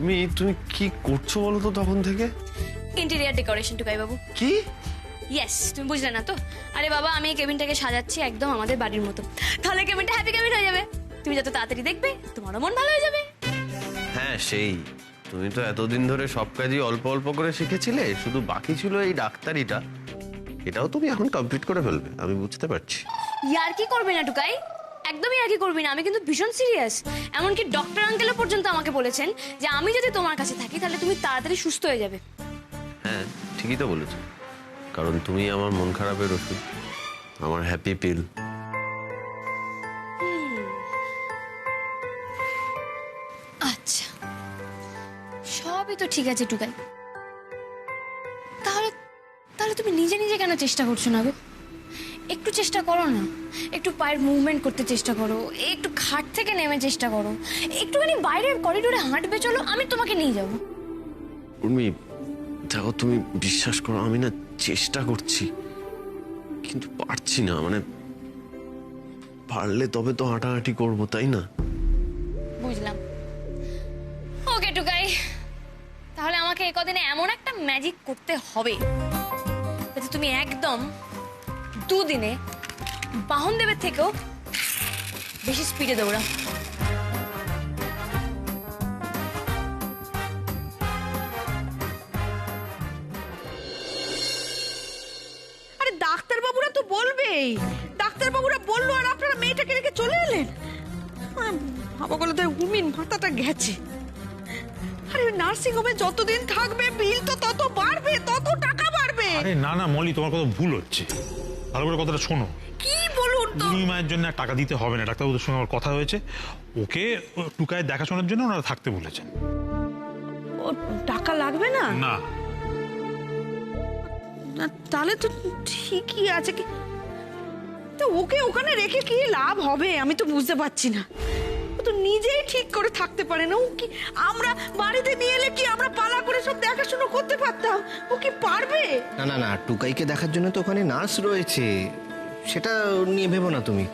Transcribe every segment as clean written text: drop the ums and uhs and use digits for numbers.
উর্মি, তুমি কি করছো বলো তো তখন থেকে? ইন্টেরিয়ার ডেকোরেশন টুকাই বাবু। কি? ইয়েস, তুমি বুঝলে না তো? আরে বাবা, আমি এই কেবিনটাকে সাজাচ্ছি একদম আমাদের বাড়ির মতো। তাহলে কেবিনটা হ্যাপি কেবিন হয়ে যাবে। তুমি যত তাড়াতাড়ি দেখবে তোমারও মন ভালো হয়ে যাবে। হ্যাঁ, সেই তুমি তো এতদিন ধরে সব কাজই অল্প অল্প করে শিখেছিলে, শুধু বাকি ছিল এই ডাক্তারিটা। এটাও তুমি এখন কমপ্লিট করে ফেলবে, আমি বুঝতে পারছি। ইয়ার কি করবি না টুকাই, একদমই আর কি করবি না। আমি কিন্তু ভীষণ সিরিয়াস। এমনকি ডক্টর আঙ্কেলও পর্যন্ত আমাকে বলেছেন যে আমি যদি তোমার কাছে থাকি তাহলে তুমি তাড়াতাড়ি সুস্থ হয়ে যাবে। হ্যাঁ, ঠিকই তো বলেছো, কারণ তুমি আমার মন খারাপের ওষুধ, আমার হ্যাপি পিল। আচ্ছা, সবই তো ঠিক আছে টুকাই, তাহলে তাহলে তুমি নিজে নিজে কেন চেষ্টা করছো না গো? একটু চেষ্টা করো না, একটু পায়ের মুভমেন্ট করতে চেষ্টা করো, একটু খাট থেকে নেমে চেষ্টা করো, একটুখানি বাইরের করিডোরে হাঁটবে চলো, আমি তোমাকে নিয়ে যাবো। উর্মি, দেখো তুমি বিশ্বাস করো, আমি না চেষ্টা করছি কিন্তু পারছি না। মানে পারলে তবে তো হাঁটাহাঁটি করবো, তাই না? বুঝলাম। ওকে টুকাই, তাহলে আমাকে এই কদিনে এমন একটা ম্যাজিক করতে হবে যাতে তুমি একদম দুদিনে বাহনদেবের থেকেও বেশি স্পিডে দৌড়াও। আরে ডাক্তারবাবুরা তো বলবেই, ডাক্তারবাবুরা বললো আর আপনারা মেয়েটাকে রেখে চলে এলেন। বাবা বলে তো উর্মির মাথাটা গেছে। আরে নার্সিং হোমে যতদিন থাকবে বিল তো তত বাড়বে, তত টাকা বাড়বে। আরে না না মলি, তোমার কথা ভুল হচ্ছে, ভালো করে কথাটা শোনো। কি বলুন তো? উর্মি মায়ের জন্য টাকা দিতে হবে না, ডাক্তারবাবুদের সঙ্গে আমার কথা হয়েছে, ওকে টুকায় দেখাশোনার জন্য ওনারা থাকতে বলেছেন। ও টাকা লাগবে না? না না, তাহলে তো ঠিকই আছে। তো ওকে ওখানে রেখে কি লাভ হবে আমি তো বুঝতে পারছি না। ও তো নিজেই ঠিক করে থাকতে পারে না। ও কি আমরা বাড়িতে নিয়ে এলে কি আমরা পালা করে সব দেখাশোনা করতে পারতাম? ও কি পারবে? না না না, টুকাইকে দেখার জন্য তো ওখানে নার্স রয়েছে, সেটা নিয়ে ভেবো না তুমি।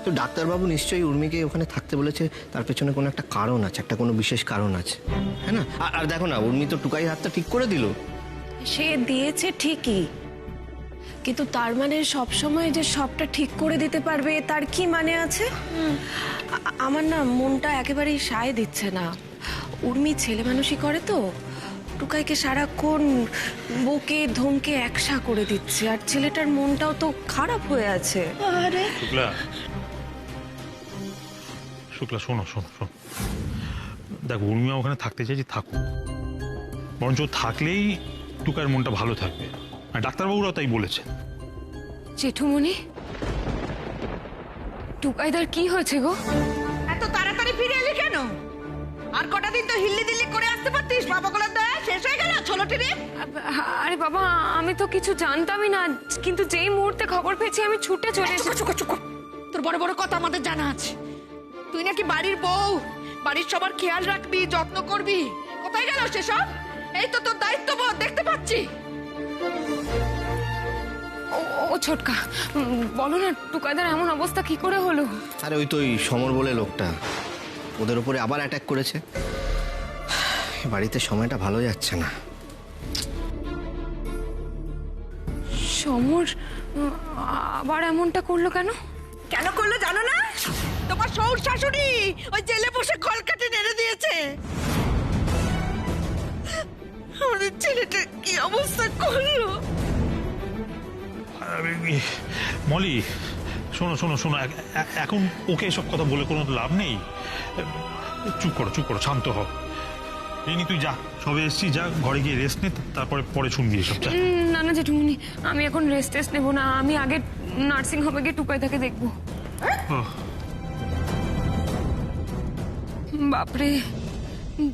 তো ডাক্তারবাবু নিশ্চয়ই উর্মিকে ওখানে থাকতে বলেছে, তার পেছনে কোনো একটা কারণ আছে, একটা কোনো বিশেষ কারণ আছে, হ্যাঁ না? আর দেখো না, উর্মি তো টুকাই হাতটা ঠিক করে দিল। সে দিয়েছে ঠিকই, কিন্তু তার মানে সব সময় যে সবটা ঠিক করে দিতে পারবে তার কি মানে আছে? আমার না মনটা একেবারেই সায় দিচ্ছে না। উর্মি ছেলে মানুষই করে তো, টুকাইকে সারাক্ষণ বকে ধমকে একসা করে দিচ্ছে, আর ছেলেটার মনটাও তো খারাপ হয়ে আছে। আরে শুক্লা, শুক্লা শোনো শোনো শোনো, দেখো উর্মিমা ওখানে থাকতে চাইছি, থাকুক, বরঞ্চ থাকলেই টুকার মনটা ভালো থাকবে, আর ডাক্তারবাবুরাও তাই বলেছেন। জেঠুমনি, টুকাইদার কি হয়েছে গো? এত তাড়াতাড়ি ফিরে এলি কেন? আর কটা দিন তো হিল্লি দিল্লি করে আসতে পারতিস। বাবা গলার দয়া শেষ হয়ে গেল ছোলটি রে। আরে বাবা, আমি তো কিছু জানতামই না, কিন্তু যেই মুহূর্তে খবর পেয়েছি আমি ছুটে চলে এসেছি। তোর বড় বড় কথা আমাদের জানা আছে। তুই নাকি বাড়ির বউ, বাড়ির সবার খেয়াল রাখবি, যত্ন করবি। কোথায় গেল সেসব? এই তো তোর দায়িত্ববোধ দেখতে পাচ্ছি। ও ছোটকা, বলো না টুকাইদার এমন অবস্থা কি করে হলো? আরে ওই তো ওই সমর বলে লোকটা ওদের উপরে আবার অ্যাটাক করেছে। বাড়িতে সময়টা ভালো যাচ্ছে না। সমর আবার এমনটা করলো কেন? কেন করলো জানো না? তোমার শ্বশুর শাশুড়ি ওই জেলে বসে কলকাঠি নেড়ে দিয়েছে। আমাদের ছেলেটা কি অবস্থা করলো? মলি শোনো শোনো শোনো, এখন ওকে এসব কথা বলে কোনো লাভ নেই। চুপ করো চুপ করো, শান্ত হও। রিনি তুই যা, সবে এসছি, যা ঘরে গিয়ে রেস্ট নে, তারপরে পরে শুনবি এসব। না না জেঠুমনি, আমি এখন রেস্ট নেবো না, আমি আগে নার্সিং হোমে গিয়ে টুকাইদাকে দেখবো। বাপরে,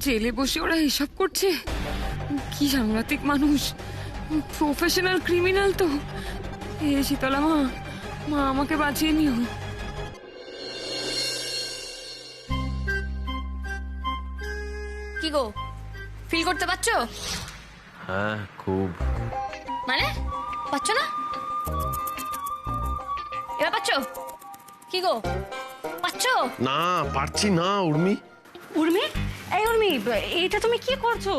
জেলে বসে ওরা হিসাব করছে, কি সাংঘাতিক মানুষ, প্রফেশনাল ক্রিমিনাল তো। এ শীতলা মা, মা আমাকে বাঁচিয়ে নিও। কি গো, ফিল করতে পারছো? হ্যাঁ, খুব। মানে পাচ্ছ না? এবার পাচ্ছ? কি গো, পাচ্ছ? না, পারছি না উর্মি। উর্মি, এই উর্মি, এইটা তুমি কি করছো?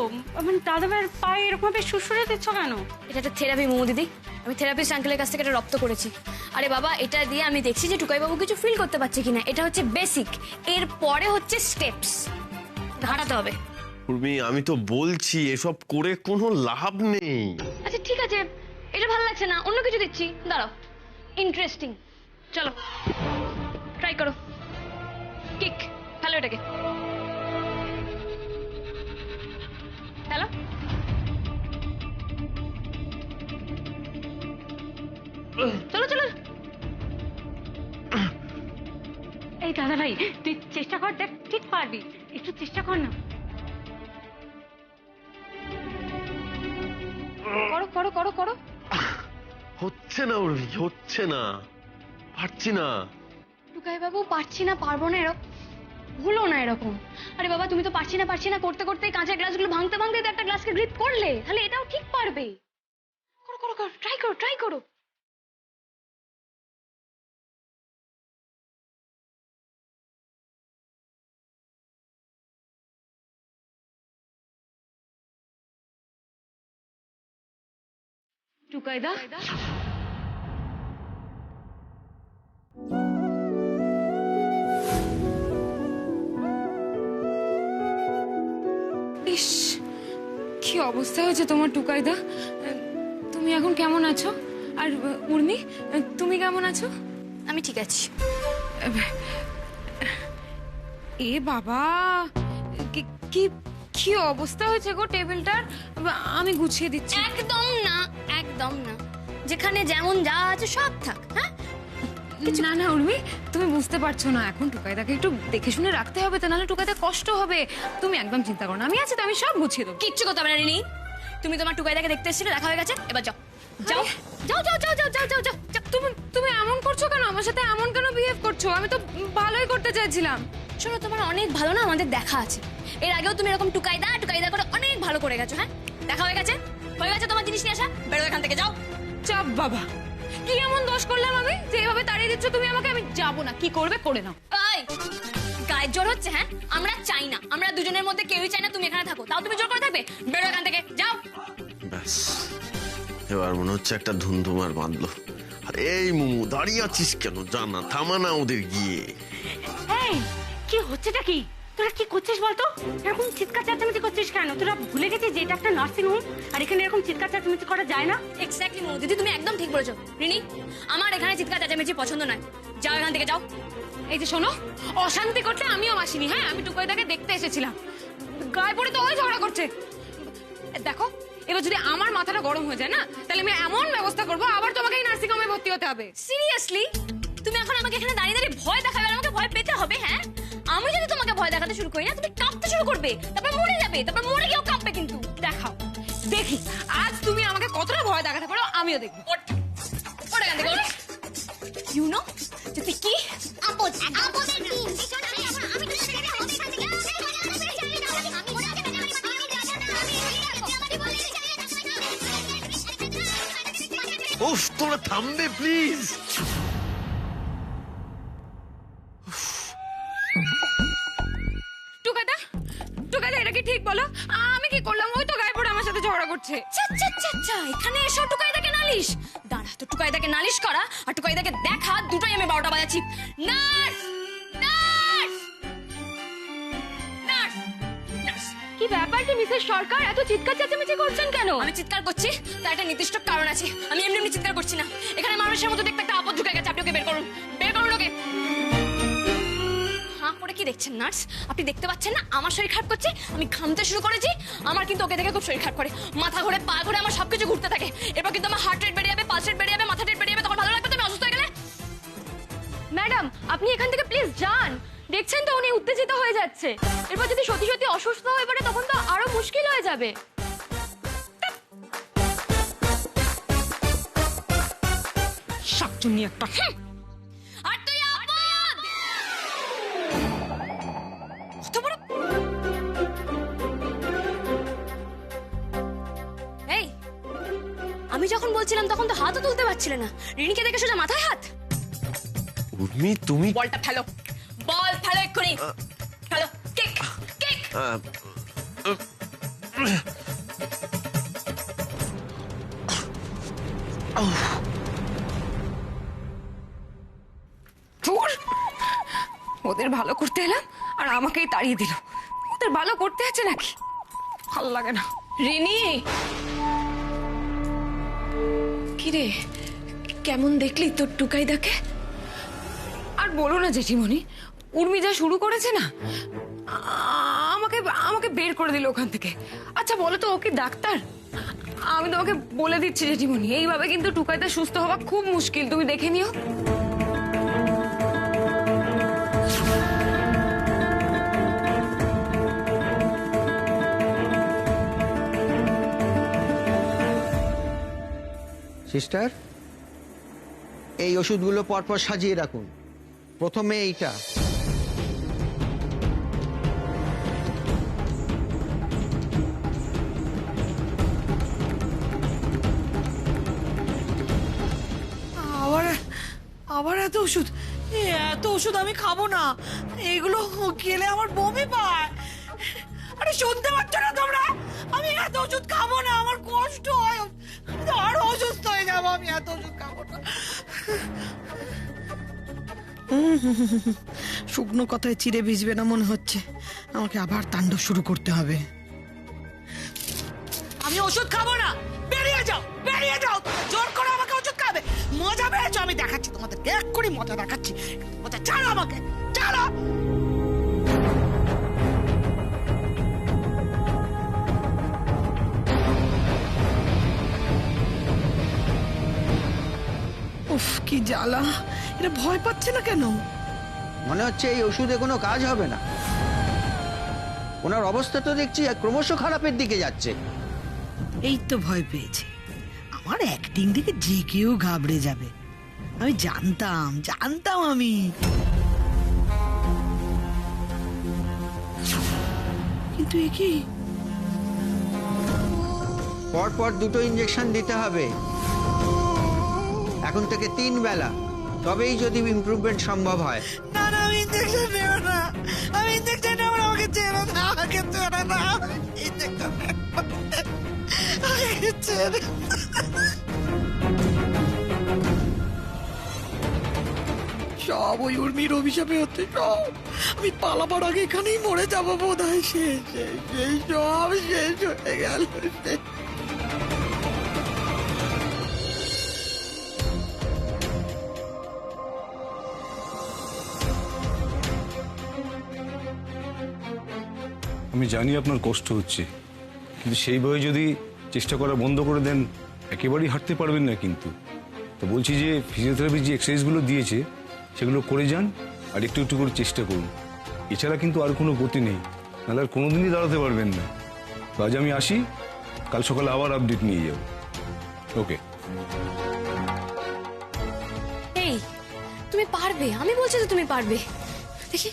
মানে দাদা ভাইয়ের পায়ে এরকম ভাবে সুসুরে দিচ্ছ কেন? এটা একটা থেরাপি মোমো দিদি, আমি থেরাপিস্ট আঙ্কেলের কাছ থেকে এটা রপ্ত করেছি। আরে বাবা, এটা দিয়ে আমি দেখছি যে টুকাই বাবু কিছু ফিল করতে পারছে কিনা। এটা হচ্ছে বেসিক, এর পরে হচ্ছে স্টেপস, হাঁটাতে হবে। উর্মি, আমি তো বলছি এসব করে কোনো লাভ নেই। আচ্ছা ঠিক আছে, এটা ভালো লাগছে না, অন্য কিছু দিচ্ছি, দাঁড়াও। ইন্টারেস্টিং, চলো ট্রাই করো। কিক, হ্যালো, এটাকে হ্যালো। চলো চলো। এই দাদা ভাই, তুই চেষ্টা কর, দেখ ঠিক পারবি, একটু চেষ্টা কর না। করো করো করো করো। হচ্ছে না উর্মি, হচ্ছে না, পারছি না। টুকাই বাবু, পারছি না, পারবো না এরকম হলো না এরকম। আরে বাবা, তুমি তো পারছি না করতে করতে কাঁচের গ্লাসগুলো ভাঙতে ভাঙতে তো একটা গ্লাসকে গ্রিপ করলে, তাহলে এটাও ঠিক পারবে। করো করো করো, ট্রাই করো ট্রাই করো। টুকাইদা, ইস, কি অবস্থা হয়েছে তোমার টুকাইদা। তুমি এখন কেমন আছো? আর উর্মি, তুমি কেমন আছো? আমি ঠিক আছি। এ বাবা, কি কি কি অবস্থা হয়েছে গো টেবিলটার। আমি গুছিয়ে দিচ্ছি। একদম না, একদম না, যেখানে যেমন যা আছে সব থাক। হ্যাঁ, না না উর্মি, তুমি বুঝতে পারছো না, এখন টুকাইদাকে একটু দেখে শুনে রাখতে হবে, তো নাহলে টুকাইদা কষ্ট হবে। তুমি একদম চিন্তা করো না, আমি আছি তো, আমি সব গুছিয়ে দেবো। কিচ্ছু করতে হবে না রিনি। তুমি তোমার টুকাইদাকে দেখতে এসেছিলে, দেখা হয়ে গেছে, এবার যাও যাও যাও যাও যাও যাও যাও যাও যাও। তুমি তুমি এমন করছো কেন? আমার সাথে এমন কেন বিহেভ করছো? আমি তো ভালোই করতে চাইছিলাম। শোনো, তোমার অনেক ভালো না আমাদের দেখা আছে। এর আগেও তুমি এরকম টুকাইদা টুকাইদা করে অনেক ভালো করে গেছো। হ্যাঁ, দেখা হয়ে গেছে, হয়ে গেছে তোমার জিনিস নিয়ে আসা, বেরো এখান থেকে, যাও। চাপ বাবা, কি এমন দোষ করলাম আমি যে এইভাবে তাড়িয়ে দিচ্ছ তুমি আমাকে? আমি যাবো না, কি করবে করে নাও। এই, গায়ের জোর হচ্ছে? হ্যাঁ, আমরা চাই না, আমরা দুজনের মধ্যে কেউই চাই না তুমি এখানে থাকো, তাও তুমি জোর করে থাকবে? বেরো এখান থেকে, যাও। ব্যাস, এবার মনে হচ্ছে একটা ধুমধুমার বাঁধলো। আর এই মুমু, দাঁড়িয়ে আছিস কেন? জানা থামা না ওদের গিয়ে। এই, কি হচ্ছেটা কি? তোরা কি করছিস বলতো? এরকম চিৎকার চেঁচামেচি করছিস কেন? তোরা ভুলে গেছিস যে এটা একটা নার্সিং হোম, আর এখানে এরকম চিৎকার চেঁচামেচি করা যায় না। এক্স্যাক্টলি মৌ দিদি, তুমি একদম ঠিক বলেছো। রিনি, আমার এখানে চিৎকার চেঁচামেচি পছন্দ নয়, যাও এখান থেকে, যাও। এই যে শোনো, অশান্তি করতে আমিও আসিনি। হ্যাঁ, আমি টুকাইদাকে দেখতে এসেছিলাম, গায়ে পড়ে তো ওই ঝগড়া করছে। দেখো, এবার যদি আমার মাথাটা গরম হয়ে যায় না, তাহলে আমি এমন ব্যবস্থা করবো আবার তোমাকে এই নার্সিং হোমে ভর্তি হতে হবে। সিরিয়াসলি, তুমি এখন আমাকে এখানে দাঁড়িয়ে দাঁড়িয়ে ভয় দেখাবে আর আমাকে ভয় পেতে হবে? হ্যাঁ, আমি যদি তোমাকে ভয় দেখাতে শুরু করি না, তুমি কাঁপতে শুরু করবে, তারপর মরে যাবে, তারপর মরে গিয়েও কাঁপবে। কিন্তু দেখাও, দেখি আজ তুমি আমাকে কতটা ভয় দেখাতে পারো, আমিও দেখবো। ওটা এখান থেকে, ইউ নো, যদি কি আপদ আপদের দিন। উফ, তোরা থামবে প্লিজ। টুকাইদা, টুকাইদা, এটা কি ঠিক বলো? আমি কি করলাম? ওই তো গায়ে পড়ে আমার সাথে ঝগড়া করছে। এখানে এসো টুকাইদাকে নালিশ। দাঁড়া, তো টুকাইদাকে নালিশ করা আর টুকাইদাকে দেখা দুটোই আমি 12টা বাজাচ্ছি। Nurse, nurse, nurse, nurse. কি ব্যাপার কি মিসেস সরকার, এত চিৎকার চেঁচামেচি করছেন কেন? আমি চিৎকার করছি তার একটা নির্দিষ্ট কারণ আছে। আমি এমনি এমনি চিৎকার করছি না। এখানে মানুষের মতো দেখতে একটা আপদ ঢুকে গেছে। আপনি ওকে বের করুন, বের করুন ওকে। হাঁ করে কি দেখছেন নার্স? আপনি দেখতে পাচ্ছেন না আমার শরীর খারাপ করছে? আমি ঘামতে শুরু করেছি। আমার কিন্তু ওকে দেখে খুব শরীর খারাপ করে, মাথা ঘুরে, পা ঘুরে, আমার সবকিছু ঘুরতে থাকে। এরপর কিন্তু আমার হার্ট রেট বেড়ে যাবে, পালস রেট বেড়ে যাবে, মাথা রেট বেড়ে যাবে। তখন ভালো লাগবে তুমি অসুস্থ হয়ে গেলে। ম্যাডাম, আপনি এখান থেকে প্লিজ যান। দেখছেন তো উনি উত্তেজিত হয়ে যাচ্ছে। এরপর যদি সত্যি সত্যি অসুস্থ হয়ে পড়ে তখন তো আরো মুশকিল হয়ে যাবে। শাকচুন্নি একটা। আর তুই আপদ! কত বড়! এই, আমি যখন বলছিলাম তখন তো হাতও তুলতে পারছিলে না। রিনিকে দেখে সোজা মাথায় হাত। উর্মি, তুমি বলটা ফেলো, বল ফেলো এক্ষুনি, ফেলো, কিক। ধুর, ওদের ভালো করতে এলাম আর আমাকেই তাড়িয়ে দিল। ওদের ভালো করতে আছে নাকি? ভালো লাগে না। রিনি, কিরে কেমন দেখলি তোর টুকাইদাকে? আর বলো না জেঠিমণি, উর্মি যা শুরু করেছে না, আমাকে আমাকে বের করে দিল ওখান থেকে। আচ্ছা বলো তো, ও কি ডাক্তার? আমি তোমাকে বলে দিচ্ছি জেঠিমণি, এইভাবে কিন্তু টুকাইদা সুস্থ হওয়া খুব মুশকিল, তুমি দেখে নিও। সিস্টার, এই ওষুধগুলো পরপর সাজিয়ে রাখুন। প্রথমে এইটা। আবার আবার এত ওষুধ? এত ওষুধ আমি খাবো না, এগুলো খেলে আমার বমি পায়। আরে শুনতে পাচ্ছ না তোমরা? আমি এত ওষুধ খাবো না, আমার কষ্ট হয়, আমি তো আরো অসুস্থ হয়ে যাবো। আমি এত ওষুধ খাবো না। শুকনো কথায় চিড়ে ভিজবে না মনে হচ্ছে, আমাকে আবার তাণ্ডব শুরু করতে হবে। আমি ওষুধ খাবো না, বেরিয়ে যাও, বেরিয়ে যাও। জোর করে আমাকে ওষুধ খাবে? মজা পেয়েছো? আমি দেখাচ্ছি তোমাদেরকে, এক্ষুনি মজা দেখাচ্ছি। মজা ছাড়ো আমাকে, ছাড়ো। উফ, কি জ্বালা! এটা ভয় পাচ্ছে না কেন? মনে হচ্ছে এই ওষুধে কোনো কাজ হবে না। ওনার অবস্থা তো দেখছি ক্রমশ খারাপের দিকে যাচ্ছে। এই তো ভয় পেয়েছে। আমার অ্যাক্টিং দেখে যে কেউ ঘাবড়ে যাবে। আমি জানতাম, জানতাম আমি। কিন্তু এ কি? পরপর 2টো ইঞ্জেকশন দিতে হবে, এখন থেকে 3 বেলা, তবেই যদি ইমপ্রুভমেন্ট সম্ভব হয়। না না, আমি ইঞ্জেকশন নেব না, আমি ইঞ্জেকশন নেব না। আমাকে ছেড়ে দাও, আমাকে ছেড়ে দাও। ইঞ্জেকশন নেব না, আমাকে ছেড়ে দাও। সব ওই উর্মির অভিশাপে হচ্ছে সব। আমি পালাবার আগে এখানেই মরে যাবো বোধ হয়। শেষ শেষ শেষ, সব শেষ হয়ে গেল। আমি জানি আপনার কষ্ট হচ্ছে, কিন্তু সেইভাবে যদি চেষ্টা করা বন্ধ করে দেন একেবারেই হাঁটতে পারবেন না। কিন্তু তো বলছি যে ফিজিওথেরাপি যে এক্সারসাইজগুলো দিয়েছে সেগুলো করে যান, আর একটু একটু করে চেষ্টা করুন। এছাড়া কিন্তু আর কোনো গতি নেই, নাহলে আর কোনোদিনই দাঁড়াতে পারবেন না। তো আজ আমি আসি, কাল সকালে আবার আপডেট নিয়ে যাব। ওকে। এই, তুমি পারবে, আমি বলছি তো তুমি পারবে। দেখি।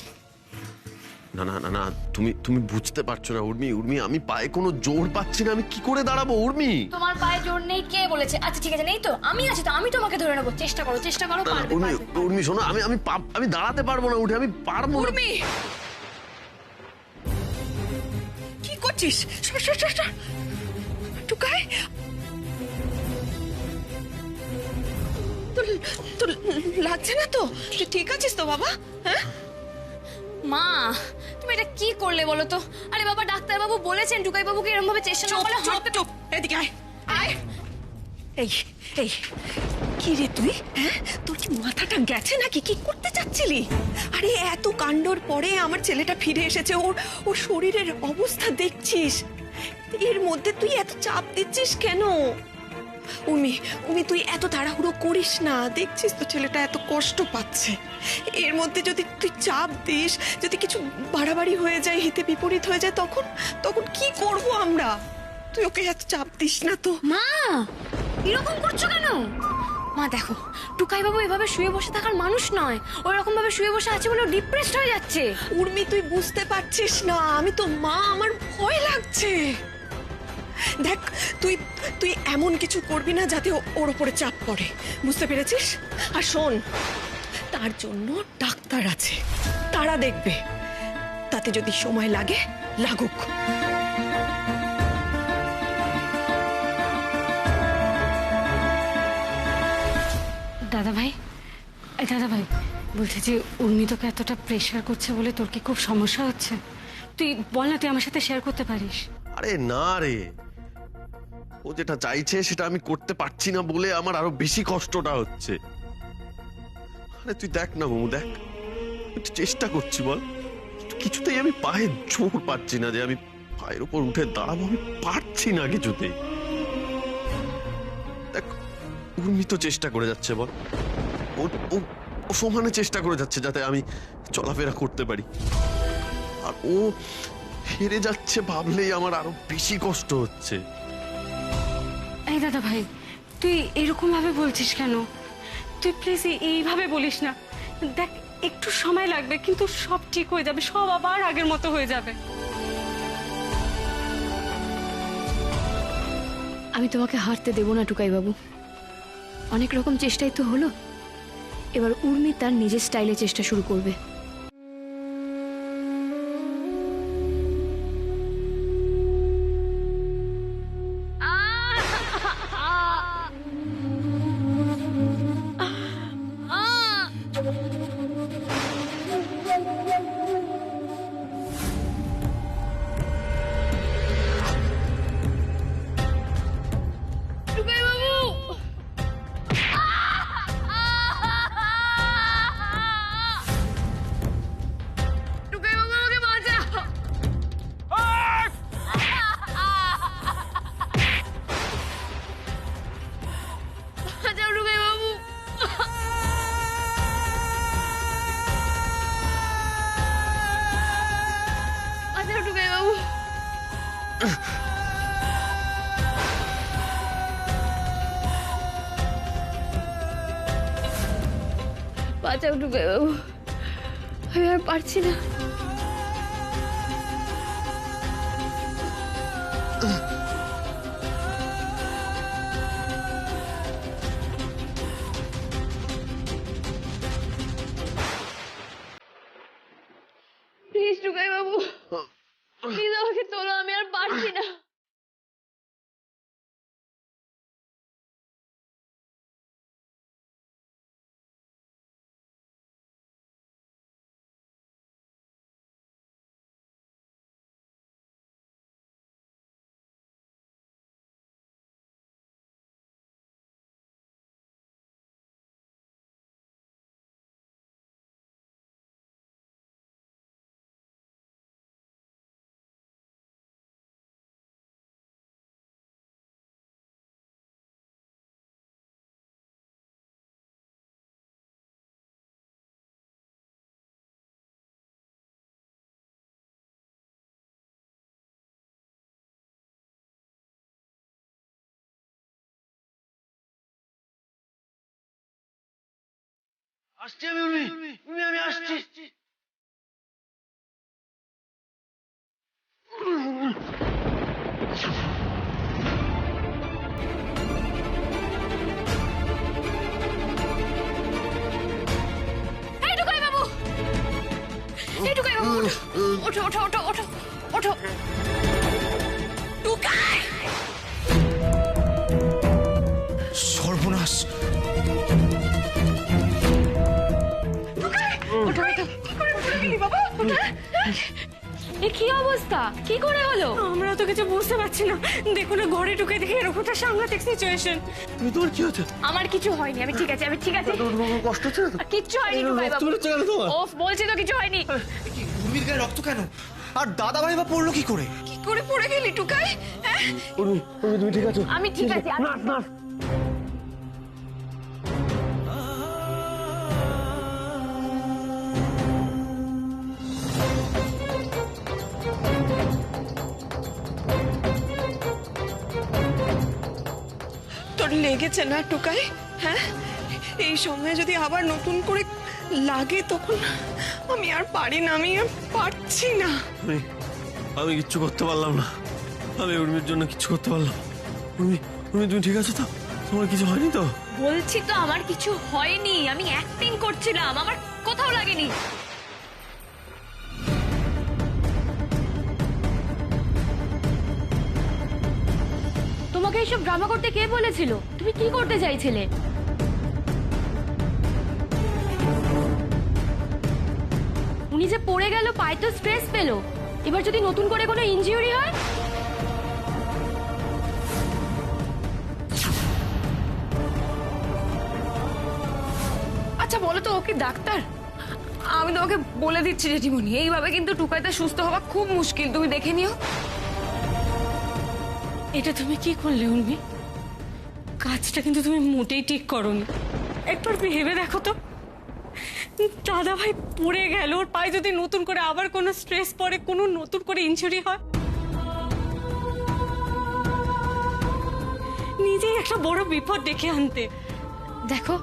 না না না না, তুমি তুমি বুঝতে পারছো না উর্মি। উর্মি, আমি পায়ে কোনো জোর পাচ্ছি না, আমি কি করে দাঁড়াবো উর্মি? তোমার পায়ে জোর নেই কে বলেছে? আচ্ছা ঠিক আছে, নেই তো, আমি আছি তো, আমি তোমাকে ধরে নেবো। চেষ্টা করো, চেষ্টা করো, না, না, পারবে, উর্মি, পারবে। উর্মি শোনো, আমি আমি আমি দাঁড়াতে পারবো না উঠে, আমি পারবো না। উর্মি, কি করছিস? সর সর সর সর। টুকাই, তোর লাগছে না তো? তুই ঠিক আছিস তো বাবা? হ্যাঁ মা, তুমি এটা কি করলে বলো তো? আরে বাবা, ডাক্তার বাবু বলেছেন টুকাই বাবুকে এরকম ভাবে চেষ্টা না করলে চুপ চুপ, এদিকে আয় আয়। এই এই, কি রে তুই? হ্যাঁ, তোর কি মাথাটা গেছে নাকি? কি করতে চাচ্ছিলি? আরে এত কাণ্ডর পরে আমার ছেলেটা ফিরে এসেছে, ওর শরীরের অবস্থা দেখছিস, এর মধ্যে তুই এত চাপ দিচ্ছিস কেন? উমি তুই এত তাড়াহুড়ো করিস না, দেখছিস তো ছেলেটা এত কষ্ট পাচ্ছে। এর মধ্যে যদি তুই চাপ দিস, যদি কিছু বাড়াবাড়ি হয়ে যায়, হিতে বিপরীত হয়ে যায়, তখন কি করব আমরা? তুই ওকে এত চাপ দিস না তো। মা, এরকম করছো কেন? মা দেখো, টুকাই বাবু এভাবে শুয়ে বসে থাকার মানুষ নয়। ওই রকম ভাবে শুয়ে বসে আছে বলে ডিপ্রেসড হয়ে যাচ্ছে। উর্মি, তুই বুঝতে পারছিস না, আমি তো মা, আমার ভয় লাগছে। দেখ, তুই এমন কিছু করবি না যাতে ওর উপরে চাপ পড়ে, বুঝতে পেরেছিস? আর শোন, তার জন্য ডাক্তার আছে, তারা দেখবে। তাতে যদি সময় লাগে লাগুক। দাদা ভাই বলছে যে উর্মি তোকে এতটা প্রেশার করছে বলে তোর কি খুব সমস্যা হচ্ছে? তুই বল না, তুই আমার সাথে শেয়ার করতে পারিস। আরে না রে, ও যেটা চাইছে সেটা আমি করতে পারছি না বলে আমার আরো বেশি কষ্টটা হচ্ছে। আরে তুই দেখ না মোমো, দেখ একটু চেষ্টা করছি বল, কিছুতেই আমি পায়ে জোর পাচ্ছি না যে আমি পায়ের উপর উঠে দাঁড়াবো, আমি পারছি না কিছুতেই। দেখ উর্মি তো চেষ্টা করে যাচ্ছে বল, ও সমানে চেষ্টা করে যাচ্ছে যাতে আমি চলাফেরা করতে পারি, আর ও হেরে যাচ্ছে ভাবলেই আমার আরো বেশি কষ্ট হচ্ছে। এই দাদা ভাই, তুই এরকম ভাবে বলছিস কেন? তুই প্লিজ এইভাবে বলিস না। দেখ একটু সময় লাগবে, কিন্তু সব ঠিক হয়ে যাবে, সব আবার আগের মতো হয়ে যাবে। আমি তোমাকে হারতে দেবো না টুকাই বাবু। অনেক রকম চেষ্টাই তো হলো, এবার উর্মি তার নিজের স্টাইলে চেষ্টা শুরু করবে। বাঁচাও টুকাই বাবু, আমি আর পারছি না। প্লিজ টুকাই বাবু, প্লিজ আমাকে তোলো, আমি আর পারছি না। আসছি আমি, উর্মি আমি আসছি। এই টুকাই বাবু, ওঠো ওঠো ওঠো ওঠো ওঠো। টুকাই! সর্বনাশ! এ কি অবস্থা, কি করে হলো? আমরা তো কিছু বুঝতে পারছি না। দেখো না, ঘরে ঢুকে দেখে এরকমটা সাংঘাতিক সিচুয়েশন। তুমি, তোমার কি হচ্ছে? আমার কিছু হয়নি, আমি ঠিক আছি, আমি ঠিক আছি। কষ্ট হচ্ছে না তো? কিচ্ছু হয়নি টুকাই বাবু। ওফ, বলছি তো কিছু হয়নি। উর্মির গায়ে রক্ত কেন? আর দাদা ভাই বা পড়লো কি করে? কি করে পড়ে গেলি টুকাই? হ্যাঁ, উর্মি, তুমি ঠিক আছো? আমি ঠিক আছি। তোর লেগেছে না টুকাই? হ্যাঁ, এই সময় যদি আবার নতুন করে লাগে তখন আমি আর পারি না, আমি আর পারছি না। আমি কিচ্ছু করতে পারলাম না, আমি উর্মির জন্য কিছু করতে পারলাম। উর্মি, তুমি ঠিক আছো তো? তোমার কিছু হয়নি তো? বলছি তো আমার কিছু হয়নি, আমি অ্যাক্টিং করছিলাম, আমার কোথাও লাগেনি। তোমাকে এইসব ড্রামা করতে কে বলেছিল? তুমি কি করতে চাইছিলে? উনি যে পড়ে গেল, পায়ে তো স্ট্রেস পেল, এবার যদি নতুন করে কোনো ইনজিউরি হয়? আচ্ছা বলো তো, ও কি ডাক্তার? আমি তোমাকে বলে দিচ্ছি জেঠিমণি, এইভাবে কিন্তু টুকাইতে সুস্থ হওয়া খুব মুশকিল, তুমি দেখে নিও। এটা তুমি কি করলে উর্মি? কাজটা কিন্তু তুমি মোটেই ঠিক করোনি। একবার ভেবে দেখো তো, দাদা ভাই পড়ে গেল, ওর পায়ে যদি নতুন করে আবার কোনো স্ট্রেস পড়ে, কোনো নতুন করে ইনজুরি হয়, নিজেই একটা বড় বিপদ ডেকে আনতে। দেখো,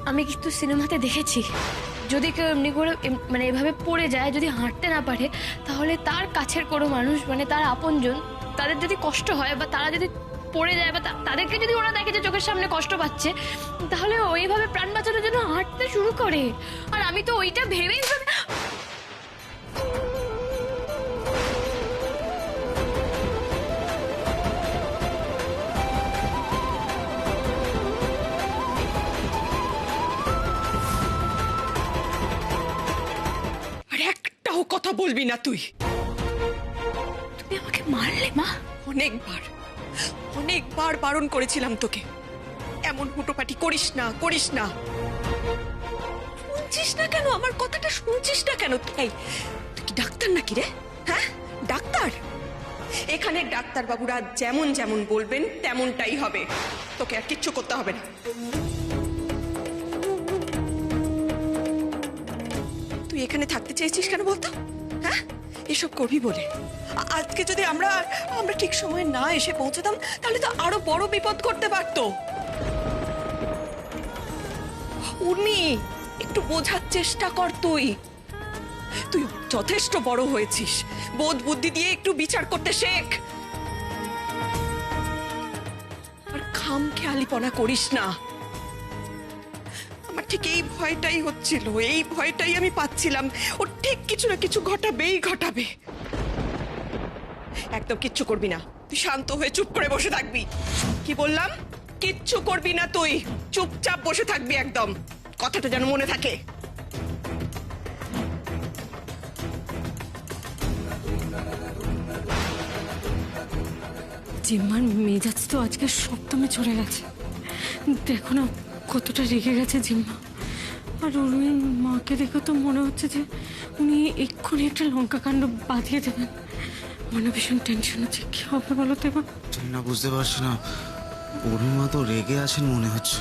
আমি কিন্তু সিনেমাতে দেখেছি, যদি কেউ এমনি করে মানে এভাবে পড়ে যায়, যদি হাঁটতে না পারে, তাহলে তার কাছের কোনো মানুষ, মানে তার আপনজন, তাদের যদি কষ্ট হয় বা তারা যদি পড়ে যায় বা তাদেরকে যদি ওরা দেখে যে চোখের সামনে কষ্ট পাচ্ছে, তাহলে ওইভাবে প্রাণ বাঁচানোর জন্য হাঁটতে শুরু করে। আর আমি তো ওইটা ভেবেই আর একটাও কথা বলবি না তুই। তুমি আমাকে মারলে মা। অনেকবার বারণ করেছিলাম তোকে, এমন হুটোপাটি করিস না, করিস না। শুনছিস না কেন? আমার কথাটা শুনছিস না কেন? এই তুই কি ডাক্তার নাকি রে? হ্যাঁ, ডাক্তার? এখানে ডাক্তার বাবুরা যেমন যেমন বলবেন তেমনটাই হবে, তোকে আর কিচ্ছু করতে হবে না। তুই এখানে থাকতে চেয়েছিস কেন বলতো? হ্যাঁ, এসব করবি বলে। আজকে যদি আমরা ঠিক সময়ে না এসে পৌঁছতাম, তাহলে তো আরো বড় বিপদ করতে পারতো। উর্মি, একটু বোঝার চেষ্টা কর। তুই যথেষ্ট বড় হয়েছিস, বোধ বুদ্ধি দিয়ে একটু বিচার করতে শেখ। আর খামখেয়ালিপনা করিস না। আমার ঠিক এই ভয়টাই হচ্ছিল, এই ভয়টাই আমি পাচ্ছিলাম, ও ঠিক কিছু না কিছু ঘটাবে। একদম কিচ্ছু করবি না, তুই শান্ত হয়ে চুপ করে বসে থাকবি। কি বললাম? কিচ্ছু করবি না, তুই চুপচাপ বসে থাকবি একদম, কথাটা যেন মনে থাকে। জিম্মার মেজাজ তো আজকে সপ্তমে চলে গেছে। দেখো না কতটা রেগে গেছে জিম্মা। আর উর্মির মাকে দেখে তো মনে হচ্ছে যে উনি এক্ষুনি একটা লঙ্কা কাণ্ড বাঁধিয়ে দেবেন। মনে ভীষণ টেনশন হচ্ছে, কি হবে বলো তো এবার? না বুঝতে পারছি না, উর্মি মা তো রেগে আছেন মনে হচ্ছে।